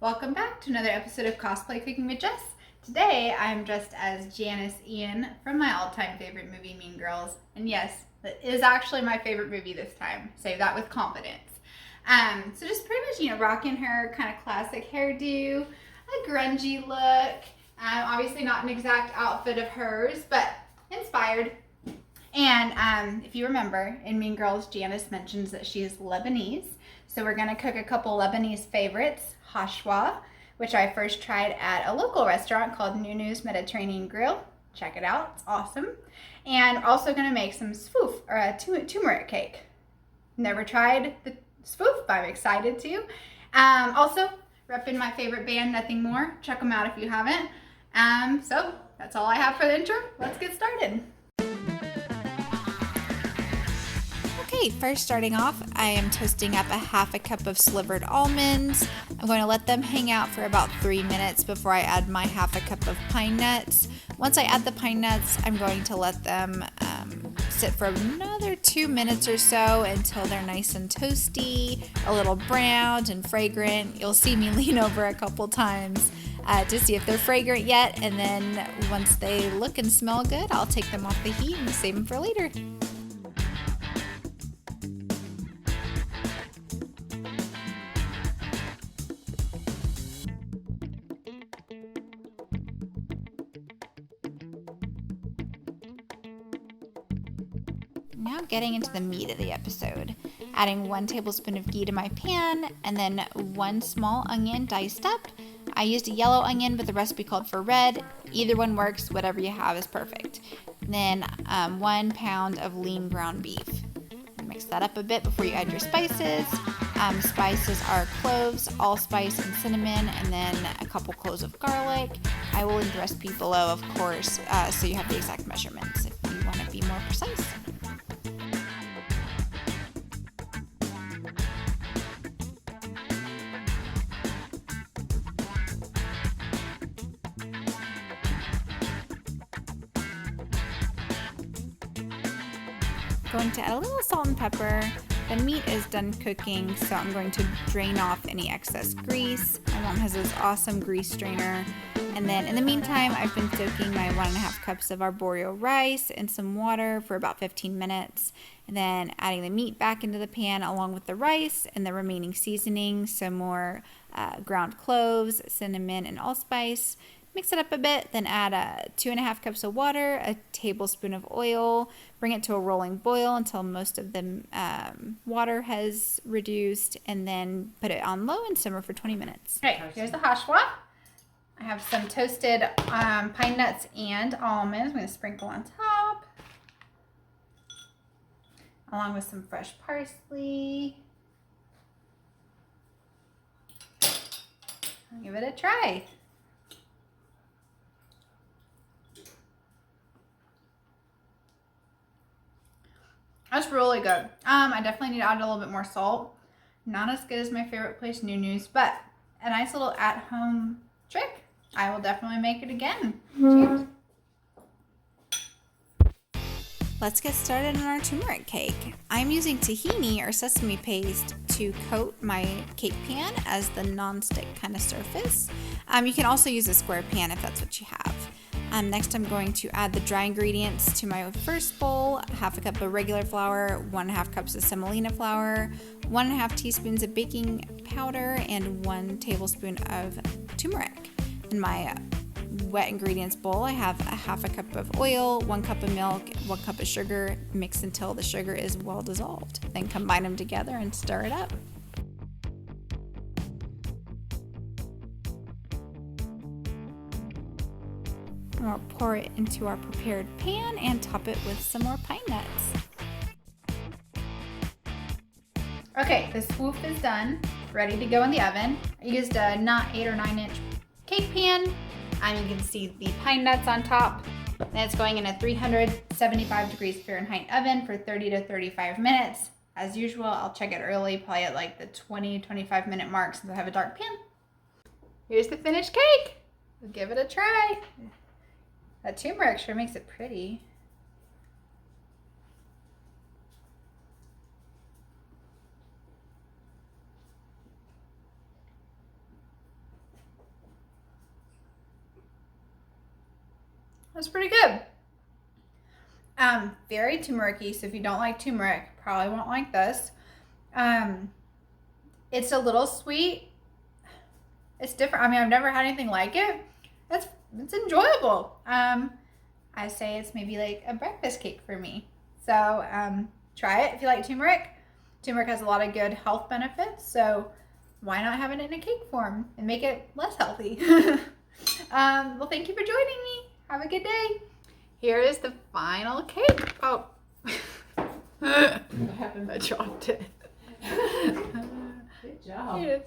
Welcome back to another episode of Cosplay Cooking with Jess. Today I'm dressed as Janis Ian from my all-time favorite movie, Mean Girls. And yes, that is actually my favorite movie this time. Say that with confidence. So just pretty much, rocking her kind of classic hairdo, a grungy look. Obviously not an exact outfit of hers, but inspired. And if you remember, in Mean Girls, Janis mentions that she is Lebanese. So we're going to cook a couple Lebanese favorites, Hashweh, which I first tried at a local restaurant called Nunu's Mediterranean Grill. Check it out, it's awesome. And we're also going to make some spoof, or a turmeric cake. Never tried the spoof, but I'm excited to. Also, repping my favorite band, Nothing More. Check them out if you haven't. So that's all I have for the intro. Let's get started. Okay, first starting off, I am toasting up a half a cup of slivered almonds. I'm going to let them hang out for about 3 minutes before I add my half a cup of pine nuts. Once I add the pine nuts, I'm going to let them sit for another 2 minutes or so until they're nice and toasty, a little browned and fragrant. You'll see me lean over a couple times to see if they're fragrant yet, and then once they look and smell good, I'll take them off the heat and save them for later. Now getting into the meat of the episode. Adding 1 tablespoon of ghee to my pan, and then 1 small onion diced up. I used a yellow onion, but the recipe called for red. Either one works, whatever you have is perfect. Then 1 pound of lean ground beef. Mix that up a bit before you add your spices. Spices are cloves, allspice, and cinnamon, and then a couple cloves of garlic. I will link the recipe below, of course, so you have the exact measurements if you want to be more precise. Going to add a little salt and pepper. The meat is done cooking, so I'm going to drain off any excess grease. My mom has this awesome grease strainer. And then in the meantime, I've been soaking my 1.5 cups of arborio rice in some water for about 15 minutes. And then adding the meat back into the pan along with the rice and the remaining seasoning, some more ground cloves, cinnamon, and allspice. Mix it up a bit, then add 2.5 cups of water, a tablespoon of oil, bring it to a rolling boil until most of the water has reduced, and then put it on low and simmer for 20 minutes. Okay, here's the hashweh. I have some toasted pine nuts and almonds. I'm going to sprinkle on top, along with some fresh parsley. I'll give it a try. That's really good. I definitely need to add a little bit more salt. Not as good as my favorite place, Nunu's, but a nice little at-home trick. I will definitely make it again. Cheers. Let's get started on our turmeric cake. I'm using tahini or sesame paste to coat my cake pan as the non-stick kind of surface. You can also use a square pan if that's what you have. Next, I'm going to add the dry ingredients to my first bowl: 1/2 cup of regular flour, 1.5 cups of semolina flour, 1.5 teaspoons of baking powder, and 1 tablespoon of turmeric. In my wet ingredients bowl, I have 1/2 cup of oil, 1 cup of milk, 1 cup of sugar. Mix until the sugar is well dissolved. Then combine them together and stir it up. We'll pour it into our prepared pan and top it with some more pine nuts. Okay, the spoof is done, ready to go in the oven. I used a not 8 or 9 inch cake pan. You can see the pine nuts on top. And it's going in a 375 degrees Fahrenheit oven for 30 to 35 minutes. As usual, I'll check it early, probably at like the 20-25 minute mark since I have a dark pan. Here's the finished cake. We'll give it a try. That turmeric sure makes it pretty. That's pretty good. Very turmeric-y, so if you don't like turmeric, probably won't like this. It's a little sweet. It's different. I mean, I've never had anything like it. It's enjoyable. I say it's maybe like a breakfast cake for me. So try it if you like turmeric. Turmeric has a lot of good health benefits, so why not have it in a cake form and make it less healthy? Well, thank you for joining me. Have a good day. Here is the final cake. Oh, what happened? I dropped it. Good job. Yes.